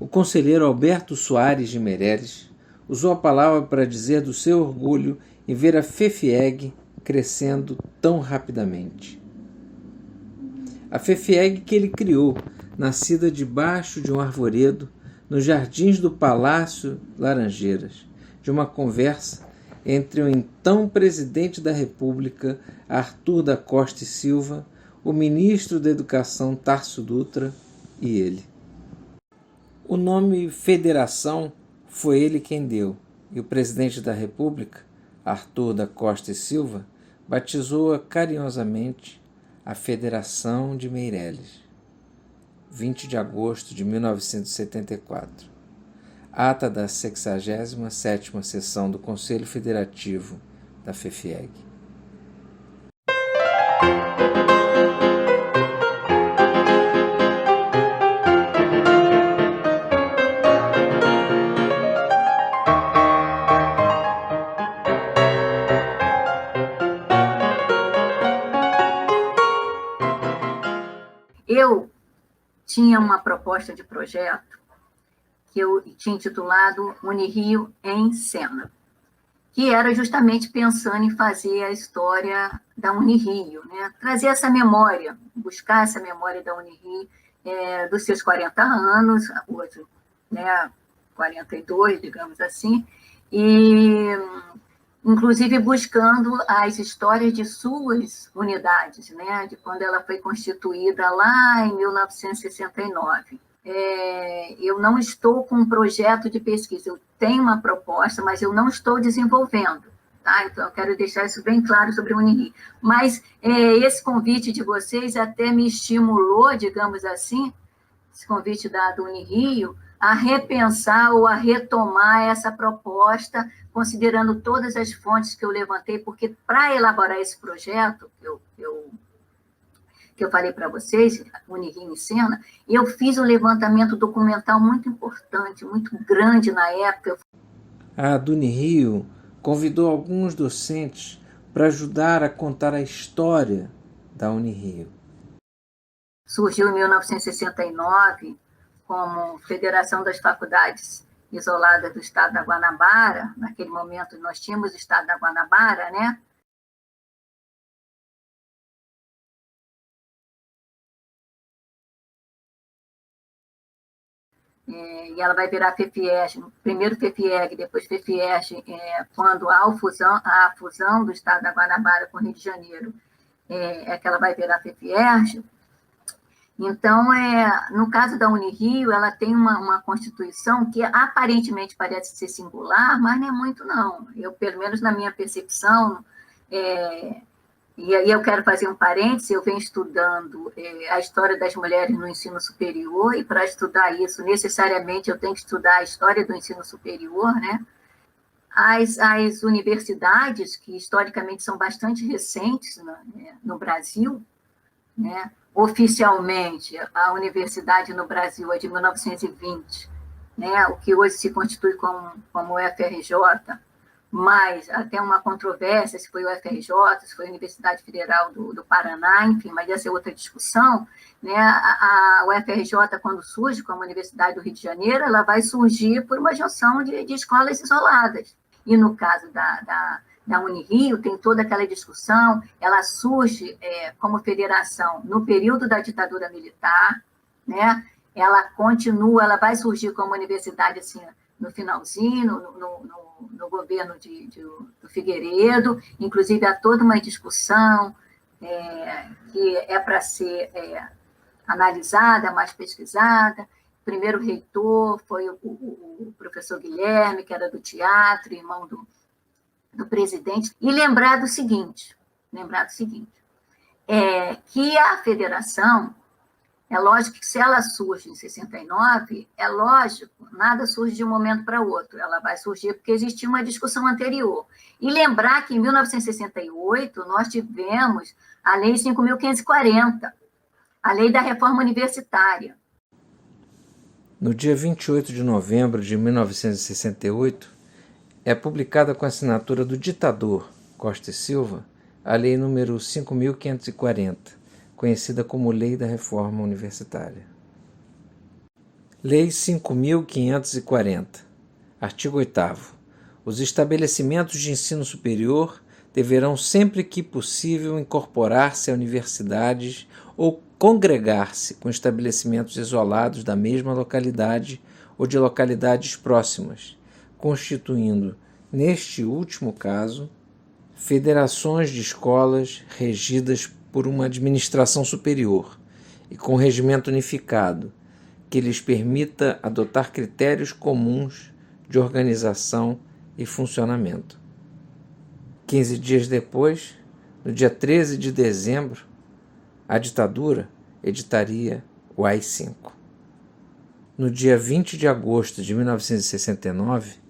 o conselheiro Alberto Soares de Meireles usou a palavra para dizer do seu orgulho em ver a FEFIEG crescendo tão rapidamente. A FEFIEG que ele criou, nascida debaixo de um arvoredo, nos jardins do Palácio Laranjeiras, de uma conversa entre o então presidente da República, Arthur da Costa e Silva, o ministro da Educação, Tarso Dutra, e ele. O nome Federação foi ele quem deu, e o presidente da República, Arthur da Costa e Silva, batizou-a carinhosamente a Federação de Meireles. 20 de agosto de 1974. Ata da 67ª sessão do Conselho Federativo da FEFIEG. Eu tinha uma proposta de projeto que eu tinha intitulado Unirio em Cena, que era justamente pensando em fazer a história da Unirio, né? Trazer essa memória, buscar essa memória da Unirio dos seus 40 anos, hoje, né, 42, digamos assim, e inclusive buscando as histórias de suas unidades, né, de quando ela foi constituída lá em 1969. Eu não estou com um projeto de pesquisa, eu tenho uma proposta, mas eu não estou desenvolvendo, tá? Então eu quero deixar isso bem claro sobre a Unirio. Mas esse convite de vocês até me estimulou, digamos assim, esse convite do Unirio, a repensar ou a retomar essa proposta, considerando todas as fontes que eu levantei, porque para elaborar esse projeto, que eu falei para vocês, Unirio em Cena, eu fiz um levantamento documental muito importante, muito grande na época. A Unirio convidou alguns docentes para ajudar a contar a história da Unirio. Surgiu em 1969 como Federação das Faculdades Isoladas do Estado da Guanabara. Naquele momento nós tínhamos o Estado da Guanabara, né? E ela vai virar FEFIEG, primeiro FEFIEG, depois FEFIEG, quando há a fusão do Estado da Guanabara com o Rio de Janeiro, que ela vai virar FEFIEG. Então, no caso da Unirio, ela tem uma constituição que aparentemente parece ser singular, mas não é muito, não. Eu, pelo menos na minha percepção, e aí eu quero fazer um parêntese, eu venho estudando a história das mulheres no ensino superior, e para estudar isso, necessariamente, eu tenho que estudar a história do ensino superior, né? As universidades, que historicamente são bastante recentes no Brasil, né? Oficialmente, a universidade no Brasil é de 1920, né? O que hoje se constitui como o FRJ, mas até uma controvérsia se foi o FRJ, se foi a Universidade Federal do Paraná, enfim, mas essa é outra discussão, né? O FRJ, quando surge como Universidade do Rio de Janeiro, ela vai surgir por uma junção de escolas isoladas. E no caso da Unirio, tem toda aquela discussão, ela surge como federação no período da ditadura militar, né? Ela continua, ela vai surgir como universidade assim, no finalzinho, no governo do Figueiredo, inclusive há toda uma discussão que é para ser analisada, mais pesquisada. O primeiro reitor foi o professor Guilherme, que era do teatro, irmão do presidente, e lembrar do seguinte, que a federação, é lógico que se ela surge em 69, é lógico, nada surge de um momento para outro, ela vai surgir porque existia uma discussão anterior. E lembrar que em 1968 nós tivemos a Lei 5.540, a Lei da Reforma Universitária. No dia 28 de novembro de 1968, é publicada com a assinatura do ditador Costa e Silva a Lei número 5.540, conhecida como Lei da Reforma Universitária. Lei 5.540, artigo 8º. Os estabelecimentos de ensino superior deverão sempre que possível incorporar-se a universidades ou congregar-se com estabelecimentos isolados da mesma localidade ou de localidades próximas, constituindo, neste último caso, federações de escolas regidas por uma administração superior e com regimento unificado, que lhes permita adotar critérios comuns de organização e funcionamento. 15 dias depois, no dia 13 de dezembro, a ditadura editaria o AI-5. No dia 20 de agosto de 1969,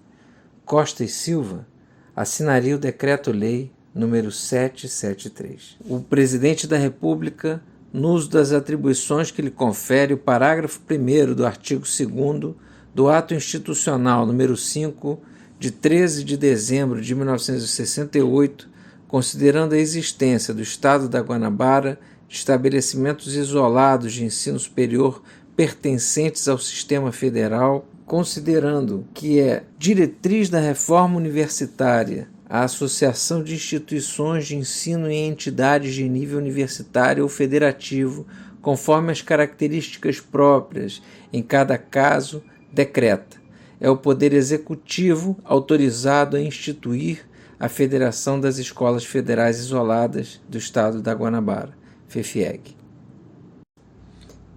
Costa e Silva assinaria o Decreto-Lei número 773. O Presidente da República, no uso das atribuições que lhe confere o parágrafo 1º do artigo 2º do Ato Institucional número 5, de 13 de dezembro de 1968, considerando a existência do Estado da Guanabara de estabelecimentos isolados de ensino superior pertencentes ao sistema federal, considerando que é diretriz da reforma universitária a associação de instituições de ensino em entidades de nível universitário ou federativo, conforme as características próprias, em cada caso, decreta. É o Poder Executivo autorizado a instituir a Federação das Escolas Federais Isoladas do Estado da Guanabara, FEFIEG.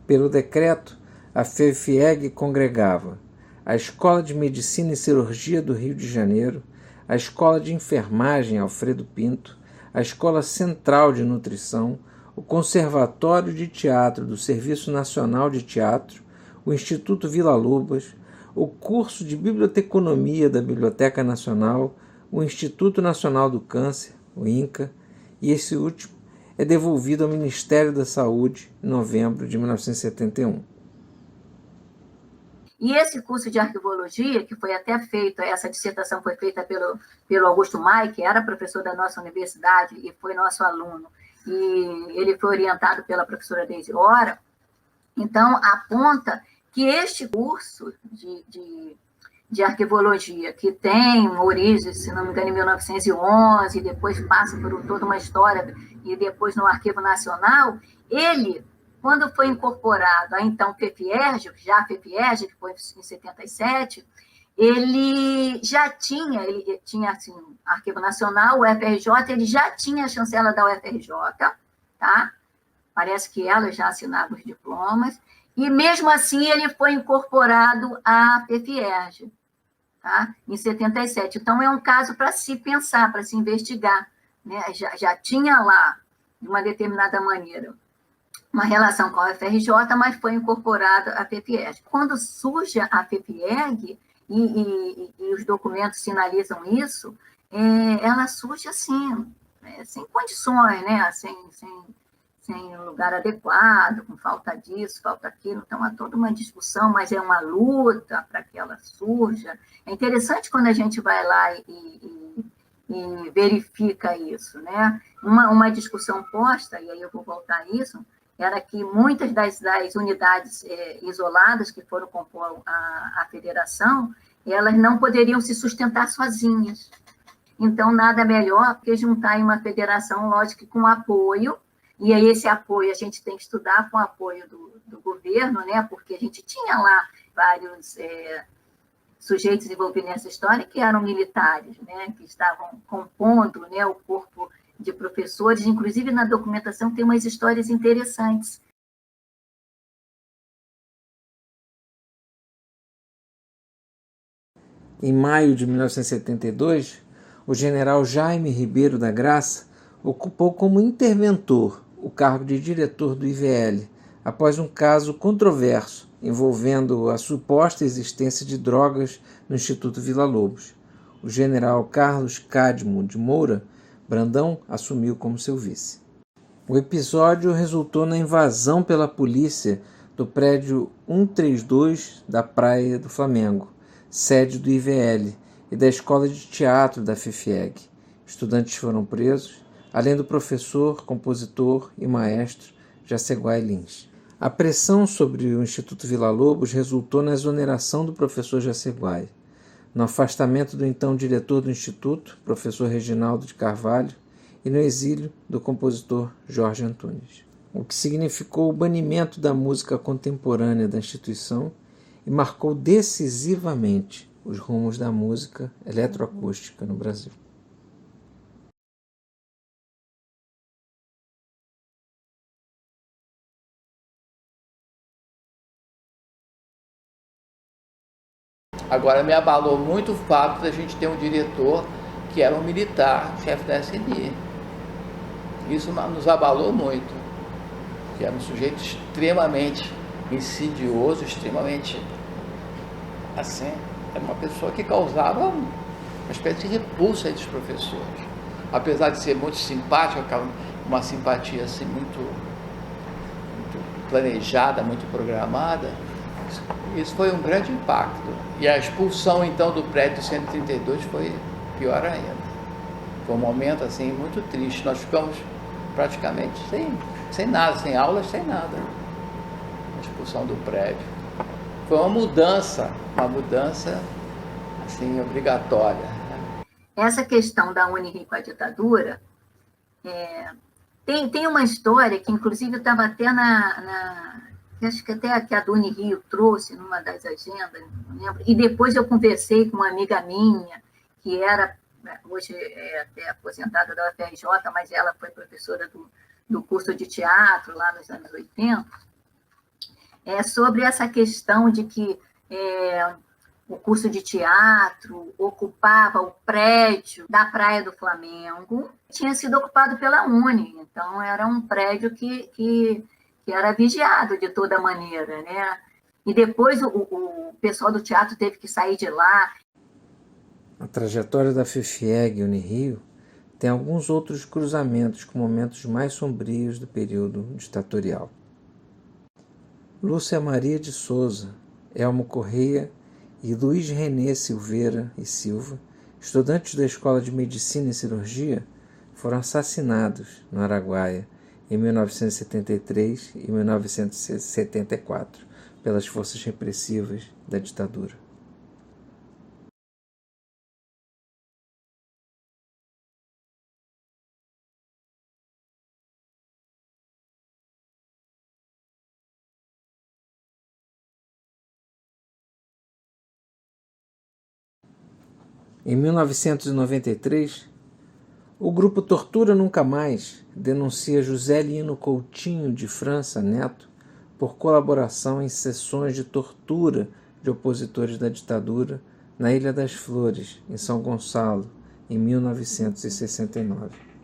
Pelo decreto, a FEFIEG congregava a Escola de Medicina e Cirurgia do Rio de Janeiro, a Escola de Enfermagem Alfredo Pinto, a Escola Central de Nutrição, o Conservatório de Teatro do Serviço Nacional de Teatro, o Instituto Vila Lobos, o curso de Biblioteconomia da Biblioteca Nacional, o Instituto Nacional do Câncer, o INCA, e esse último é devolvido ao Ministério da Saúde em novembro de 1971. E esse curso de arquivologia, que foi até feito, essa dissertação foi feita pelo Augusto Maia, que era professor da nossa universidade e foi nosso aluno, e ele foi orientado pela professora Deise Ora, então aponta que este curso de arquivologia, que tem uma origem, se não me engano, em 1911, e depois passa por toda uma história, e depois no Arquivo Nacional, ele, quando foi incorporado a então FEFIERJ, já a FEFIERJ, que foi em 77, ele tinha assim, Arquivo Nacional, o UFRJ, ele já tinha a chancela da UFRJ, tá? Parece que ela já assinava os diplomas, e mesmo assim ele foi incorporado à FEFIERJ, tá? Em 77. Então é um caso para se pensar, para se investigar, né? Já tinha lá, de uma determinada maneira, uma relação com a UFRJ, mas foi incorporado à FEFIERJ. Quando surge a FEFIEG, e os documentos sinalizam isso, ela surge assim, sem condições, né? Sem lugar adequado, com falta disso, falta aquilo. Então, há toda uma discussão, mas é uma luta para que ela surja. É interessante quando a gente vai lá e verifica isso, né? Uma discussão posta, e aí eu vou voltar a isso, era que muitas das unidades isoladas que foram compor a federação, elas não poderiam se sustentar sozinhas. Então, nada melhor que juntar em uma federação, lógico, com apoio, e aí esse apoio a gente tem que estudar com o apoio do governo, né? Porque a gente tinha lá vários sujeitos envolvidos nessa história que eram militares, né? Que estavam compondo, né, o corpo de professores, inclusive na documentação tem umas histórias interessantes. Em maio de 1972, o general Jaime Ribeiro da Graça ocupou como interventor o cargo de diretor do IVL, após um caso controverso envolvendo a suposta existência de drogas no Instituto Vila Lobos. O general Carlos Cadmo de Moura Brandão assumiu como seu vice. O episódio resultou na invasão pela polícia do prédio 132 da Praia do Flamengo, sede do IVL, e da Escola de Teatro da FEFIEG. Estudantes foram presos, além do professor, compositor e maestro Jaceguai Lins. A pressão sobre o Instituto Villa-Lobos resultou na exoneração do professor Jaceguai, no afastamento do então diretor do Instituto, professor Reginaldo de Carvalho, e no exílio do compositor Jorge Antunes, o que significou o banimento da música contemporânea da instituição e marcou decisivamente os rumos da música eletroacústica no Brasil. Agora, me abalou muito o fato da gente ter um diretor que era um militar, chefe da SNI. Isso nos abalou muito, que era um sujeito extremamente insidioso, extremamente, assim, era uma pessoa que causava uma espécie de repulsa entre os professores. Apesar de ser muito simpático, uma simpatia assim muito planejada, muito programada, isso foi um grande impacto. E a expulsão, então, do prédio 132 foi pior ainda. Foi um momento, assim, muito triste. Nós ficamos praticamente sem nada, sem aulas, sem nada. A expulsão do prédio. Foi uma mudança, assim, obrigatória. Essa questão da Unirio com a ditadura, tem uma história que, inclusive, eu estava até acho que até a do Unirio trouxe numa das agendas, não lembro, e depois eu conversei com uma amiga minha, que era, hoje até aposentada da UFRJ, mas ela foi professora do curso de teatro lá nos anos 80, sobre essa questão de que o curso de teatro ocupava o prédio da Praia do Flamengo, tinha sido ocupado pela Uni, então era um prédio que era vigiado de toda maneira, né? E depois o pessoal do teatro teve que sair de lá. A trajetória da FEFIEG e Unirio tem alguns outros cruzamentos com momentos mais sombrios do período ditatorial. Lúcia Maria de Souza, Elmo Correia e Luiz René Silveira e Silva, estudantes da Escola de Medicina e Cirurgia, foram assassinados no Araguaia em 1973 e 1974 pelas forças repressivas da ditadura. Em 1993, o grupo Tortura Nunca Mais denuncia José Lino Coutinho de França Neto por colaboração em sessões de tortura de opositores da ditadura na Ilha das Flores, em São Gonçalo, em 1969.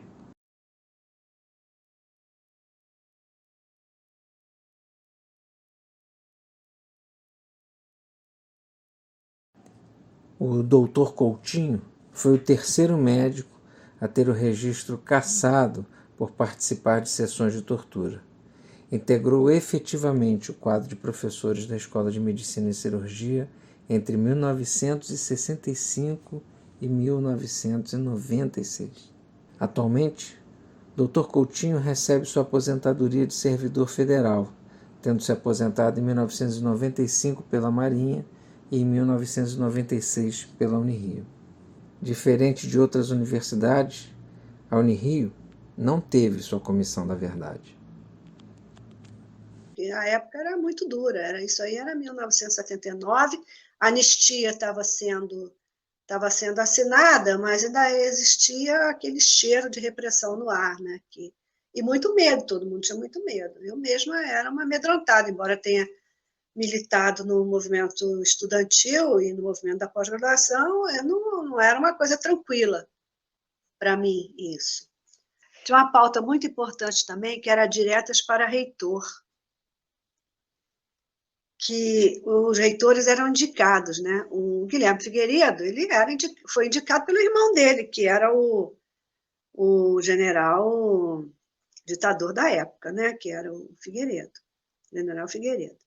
O Dr. Coutinho foi o terceiro médico a ter o registro cassado por participar de sessões de tortura. Integrou efetivamente o quadro de professores da Escola de Medicina e Cirurgia entre 1965 e 1996. Atualmente, Dr. Coutinho recebe sua aposentadoria de servidor federal, tendo se aposentado em 1995 pela Marinha e em 1996 pela Unirio. Diferente de outras universidades, a Unirio não teve sua comissão da verdade. A época era muito dura, isso aí era 1979, a anistia estava sendo assinada, mas ainda existia aquele cheiro de repressão no ar, né? E muito medo, todo mundo tinha muito medo. Eu mesma era uma amedrontada, embora tenha militado no movimento estudantil e no movimento da pós-graduação, não era uma coisa tranquila para mim isso. Tinha uma pauta muito importante também, que era diretas para reitor, que os reitores eram indicados, né? O Guilherme Figueiredo, foi indicado pelo irmão dele, que era o general ditador da época, né? Que era o Figueiredo, general Figueiredo.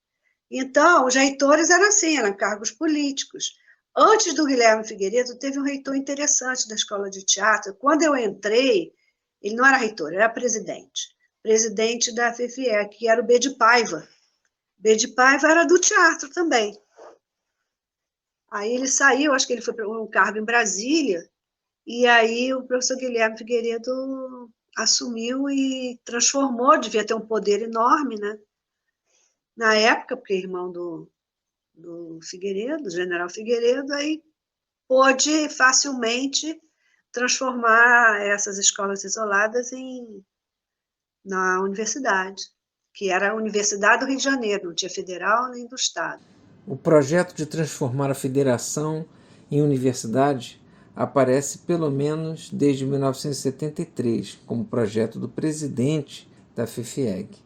Então, os reitores eram assim, eram cargos políticos. Antes do Guilherme Figueiredo, teve um reitor interessante da Escola de Teatro. Quando eu entrei, ele não era reitor, era presidente da FEFIE, que era o B de Paiva, B de Paiva era do teatro também. Aí ele saiu, acho que ele foi para um cargo em Brasília, e aí o professor Guilherme Figueiredo assumiu e transformou, devia ter um poder enorme, né? Na época, porque irmão do Figueiredo, do general Figueiredo, aí pôde facilmente transformar essas escolas isoladas na universidade, que era a Universidade do Rio de Janeiro, não tinha federal nem do Estado. O projeto de transformar a federação em universidade aparece pelo menos desde 1973, como projeto do presidente da FEFIEG.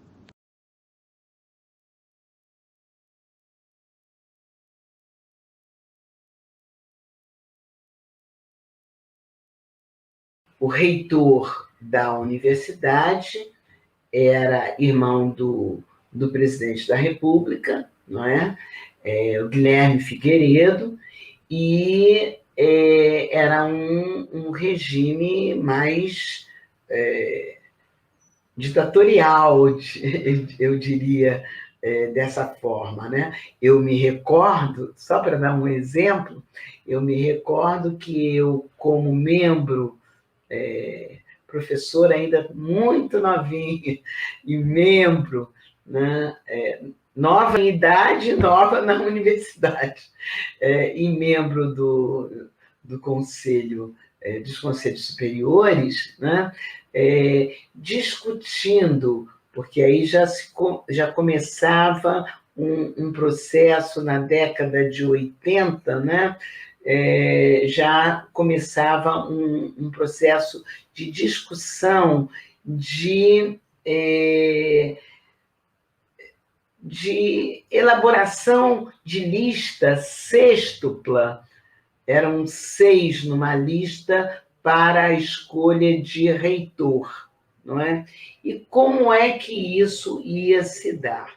O reitor da universidade era irmão do presidente da República, não é? O Guilherme Figueiredo, e era um regime mais ditatorial, eu diria, dessa forma, né? Eu me recordo, só para dar um exemplo, eu me recordo que eu, como membro, professor ainda muito novinha, e membro, né? Nova em idade, nova na universidade, e membro do conselho, dos conselhos superiores, né? Discutindo, porque aí já começava um processo na década de 80, né? Já começava um processo de discussão de elaboração de lista sêxtupla. Eram 6 numa lista para a escolha de reitor, não é? E como é que isso ia se dar?